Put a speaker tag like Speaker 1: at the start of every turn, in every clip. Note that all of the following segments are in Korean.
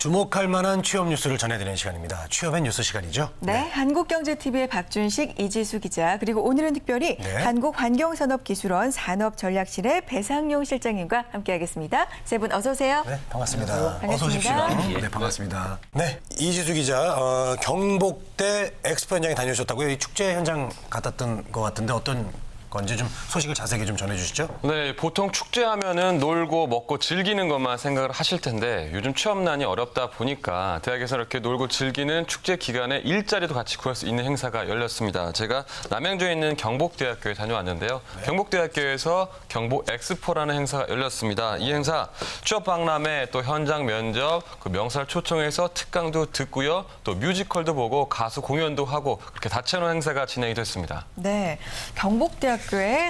Speaker 1: 주목할 만한 취업 뉴스를 전해드리는 시간입니다. 취업의 뉴스 시간이죠.
Speaker 2: 네, 한국경제TV의 박준식, 이지수 기자, 그리고 오늘은 특별히 한국환경산업기술원 산업전략실의 배상용 실장님과 함께하겠습니다. 세 분 어서 오세요.
Speaker 1: 네, 반갑습니다.
Speaker 2: 반갑습니다.
Speaker 1: 어서 오십시오. 네, 반갑습니다. 네, 이지수 기자, 경복대 엑스포 현장에 다녀오셨다고요? 이 축제 현장 갔었던 것 같은데 어떤 건지 좀 소식을 자세하게 좀 전해주시죠.
Speaker 3: 네, 보통 축제하면은 놀고 먹고 즐기는 것만 생각을 하실 텐데 요즘 취업난이 어렵다 보니까 대학에서 이렇게 놀고 즐기는 축제 기간에 일자리도 같이 구할 수 있는 행사가 열렸습니다. 제가 남양주에 있는 경복대학교에 다녀왔는데요. 경복대학교에서 경복 엑스포라는 행사가 열렸습니다. 이 행사 취업 박람회 또 현장 면접, 그 명사를 초청해서 특강도 듣고요. 또 뮤지컬도 보고 가수 공연도 하고 그렇게 다채로운 행사가 진행이 됐습니다.
Speaker 2: 네, 경복대학교에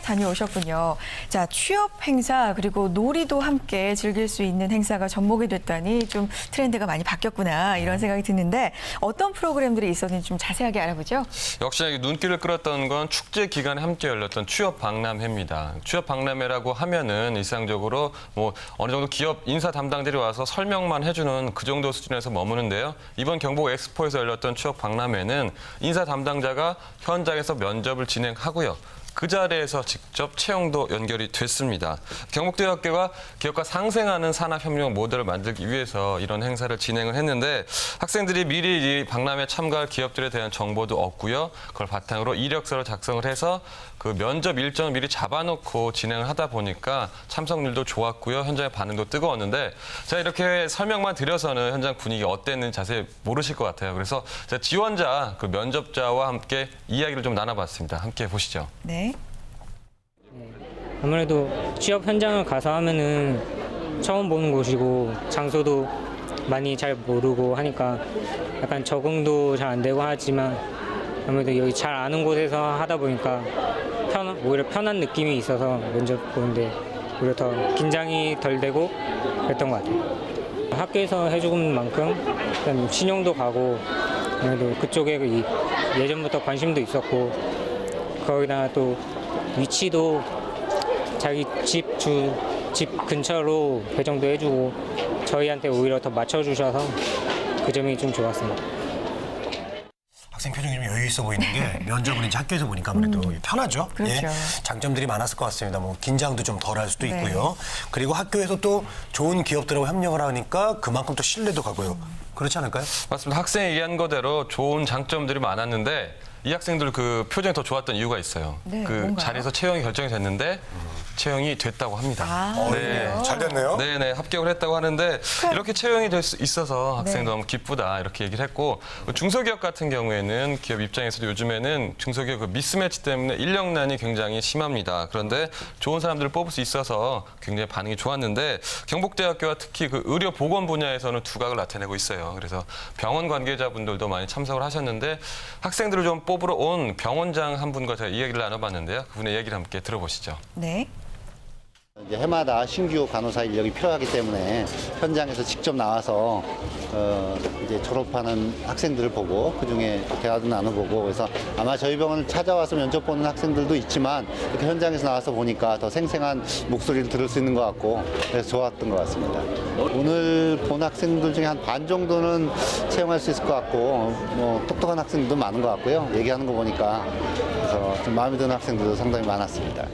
Speaker 2: 다녀오셨군요. 자, 취업 행사 그리고 놀이도 함께 즐길 수 있는 행사가 접목이 됐다니 좀 트렌드가 많이 바뀌었구나 이런 생각이 드는데 어떤 프로그램들이 있었는지 좀 자세하게 알아보죠.
Speaker 3: 역시 눈길을 끌었던 건 축제 기간에 함께 열렸던 취업 박람회입니다. 취업 박람회라고 하면은 일상적으로 뭐 어느 정도 기업 인사 담당들이 와서 설명만 해주는 그 정도 수준에서 머무는데요. 이번 경복 엑스포에서 열렸던 취업 박람회는 인사 담당자가 현장에서 면접을 진행하고요. 그 자리에서 직접 채용도 연결이 됐습니다. 경복대학교가 기업과 상생하는 산업협력 모델을 만들기 위해서 이런 행사를 진행을 했는데 학생들이 미리 이 박람회에 참가할 기업들에 대한 정보도 얻고요. 그걸 바탕으로 이력서를 작성을 해서 그 면접 일정을 미리 잡아놓고 진행을 하다 보니까 참석률도 좋았고요. 현장의 반응도 뜨거웠는데 제가 이렇게 설명만 드려서는 현장 분위기 어땠는지 자세히 모르실 것 같아요. 그래서 제가 지원자, 그 면접자와 함께 이야기를 좀 나눠봤습니다. 함께 보시죠.
Speaker 2: 네.
Speaker 4: 아무래도 취업 현장을 가서 하면은 처음 보는 곳이고 장소도 많이 잘 모르고 하니까 약간 적응도 잘 안 되고 하지만 아무래도 여기 잘 아는 곳에서 하다 보니까 오히려 편한 느낌이 있어서 면접 보는데 오히려 더 긴장이 덜 되고 그랬던 것 같아요. 학교에서 해주는 만큼 일단 신용도 가고 아무래도 그쪽에 예전부터 관심도 있었고 거기다가 또 위치도 자기 집 근처로 배정도 해주고 저희한테 오히려 더 맞춰주셔서 그 점이 좀 좋았습니다.
Speaker 1: 학생 표정이 좀 여유 있어 보이는 게 면접은 이제 학교에서 보니까 아무래도 편하죠.
Speaker 2: 그렇죠.
Speaker 1: 장점들이 많았을 것 같습니다. 뭐 긴장도 좀 덜 할 수도
Speaker 2: 네.
Speaker 1: 있고요. 그리고 학교에서 또 좋은 기업들하고 협력을 하니까 그만큼 또 신뢰도 가고요. 그렇지 않을까요?
Speaker 3: 맞습니다. 학생이 얘기한 거대로 좋은 장점들이 많았는데 이 학생들 그 표정이 더 좋았던 이유가 있어요.
Speaker 2: 네,
Speaker 3: 그
Speaker 2: 뭔가요?
Speaker 3: 자리에서 채용이 결정이 됐는데 채용이 됐다고 합니다.
Speaker 2: 아, 그래요?
Speaker 1: 잘 됐네요.
Speaker 3: 네네, 합격을 했다고 하는데 이렇게 채용이 될 수 있어서 학생도 너무 기쁘다 이렇게 얘기를 했고 중소기업 같은 경우에는 기업 입장에서도 요즘에는 중소기업 그 미스매치 때문에 인력난이 굉장히 심합니다. 그런데 좋은 사람들을 뽑을 수 있어서 굉장히 반응이 좋았는데 경복대학교가 특히 그 의료보건 분야에서는 두각을 나타내고 있어요. 그래서 병원 관계자분들도 많이 참석을 하셨는데 학생들을 좀 뽑으러 온 병원장 한 분과 제가 이야기를 나눠봤는데요. 그분의 얘기를 함께 들어보시죠.
Speaker 2: 네.
Speaker 5: 이제 해마다 신규 간호사 인력이 필요하기 때문에 현장에서 직접 나와서 이제 졸업하는 학생들을 보고 그중에 대화도 나눠보고 그래서 아마 저희 병원을 찾아와서 면접 보는 학생들도 있지만 이렇게 현장에서 나와서 보니까 더 생생한 목소리를 들을 수 있는 것 같고 그래서 좋았던 것 같습니다. 오늘 본 학생들 중에 한 반 정도는 채용할 수 있을 것 같고 뭐 똑똑한 학생들도 많은 것 같고요. 얘기하는 거 보니까 그래서 좀 마음에 드는 학생들도 상당히 많았습니다.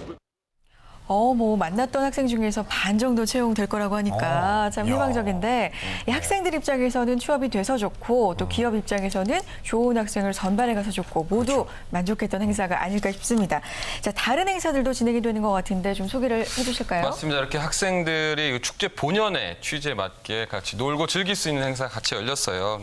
Speaker 2: 뭐 만났던 학생 중에서 반 정도 채용될 거라고 하니까 참 희망적인데 이 학생들 입장에서는 취업이 돼서 좋고 또 기업 입장에서는 좋은 학생을 선발해 가서 좋고 모두 만족했던 행사가 아닐까 싶습니다. 자, 다른 행사들도 진행이 되는 것 같은데 좀 소개를 해주실까요?
Speaker 3: 맞습니다. 이렇게 학생들이 축제 본연의 취지에 맞게 같이 놀고 즐길 수 있는 행사가 같이 열렸어요.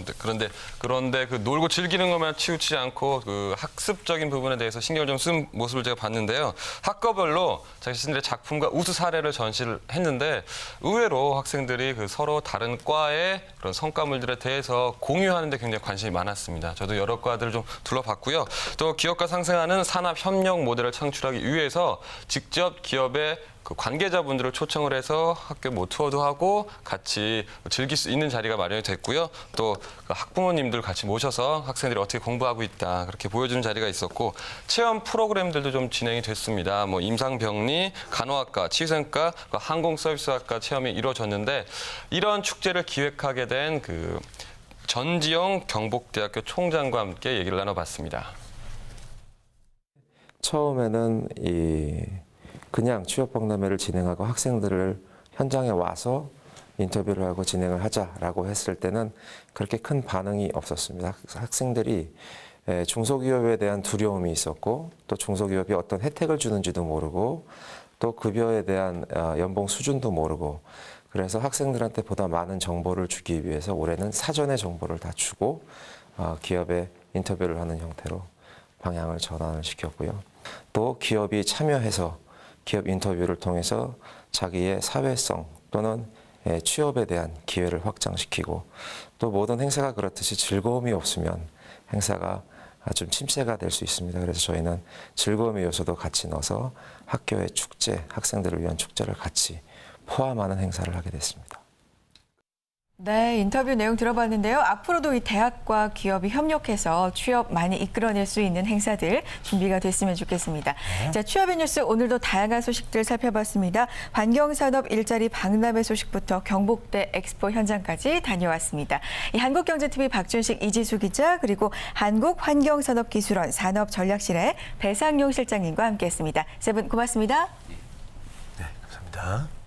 Speaker 3: 그런데 그 놀고 즐기는 것만 치우치지 않고 그 학습적인 부분에 대해서 신경을 좀 쓴 모습을 제가 봤는데요. 학과별로 자신들의 작품과 우수 사례를 전시를 했는데 의외로 학생들이 그 서로 다른 과의 그런 성과물들에 대해서 공유하는 데 굉장히 관심이 많았습니다. 저도 여러 과들을 좀 둘러봤고요. 또 기업과 상생하는 산업 협력 모델을 창출하기 위해서 직접 기업의 그 관계자분들을 초청을 해서 학교 뭐 투어도 하고 같이 즐길 수 있는 자리가 마련이 됐고요. 또 그 학부모님들 같이 모셔서 학생들이 어떻게 공부하고 있다 그렇게 보여주는 자리가 있었고 체험 프로그램들도 좀 진행이 됐습니다. 뭐 임상병리, 간호학과, 치유생과, 항공서비스학과 체험이 이루어졌는데 이런 축제를 기획하게 된 그 전지영 경북대학교 총장과 함께 얘기를 나눠봤습니다.
Speaker 6: 처음에는 그냥 취업박람회를 진행하고 학생들을 현장에 와서 인터뷰를 하고 진행을 하자라고 했을 때는 그렇게 큰 반응이 없었습니다. 학생들이 중소기업에 대한 두려움이 있었고 또 중소기업이 어떤 혜택을 주는지도 모르고 또 급여에 대한 연봉 수준도 모르고 그래서 학생들한테 보다 많은 정보를 주기 위해서 올해는 사전에 정보를 다 주고 기업에 인터뷰를 하는 형태로 방향을 전환을 시켰고요. 또 기업이 참여해서 기업 인터뷰를 통해서 자기의 사회성 또는 취업에 대한 기회를 확장시키고 또 모든 행사가 그렇듯이 즐거움이 없으면 행사가 좀 침체가 될 수 있습니다. 그래서 저희는 즐거움의 요소도 같이 넣어서 학교의 축제, 학생들을 위한 축제를 같이 포함하는 행사를 하게 됐습니다.
Speaker 2: 네, 인터뷰 내용 들어봤는데요. 앞으로도 이 대학과 기업이 협력해서 취업 많이 이끌어낼 수 있는 행사들 준비가 됐으면 좋겠습니다. 자, 취업의 뉴스 오늘도 다양한 소식들 살펴봤습니다. 환경산업 일자리 박람회 소식부터 경북대 엑스포 현장까지 다녀왔습니다. 이 한국경제TV 박준식, 이지수 기자 그리고 한국환경산업기술원 산업전략실의 배상용 실장님과 함께했습니다. 세 분 고맙습니다.
Speaker 1: 네, 감사합니다.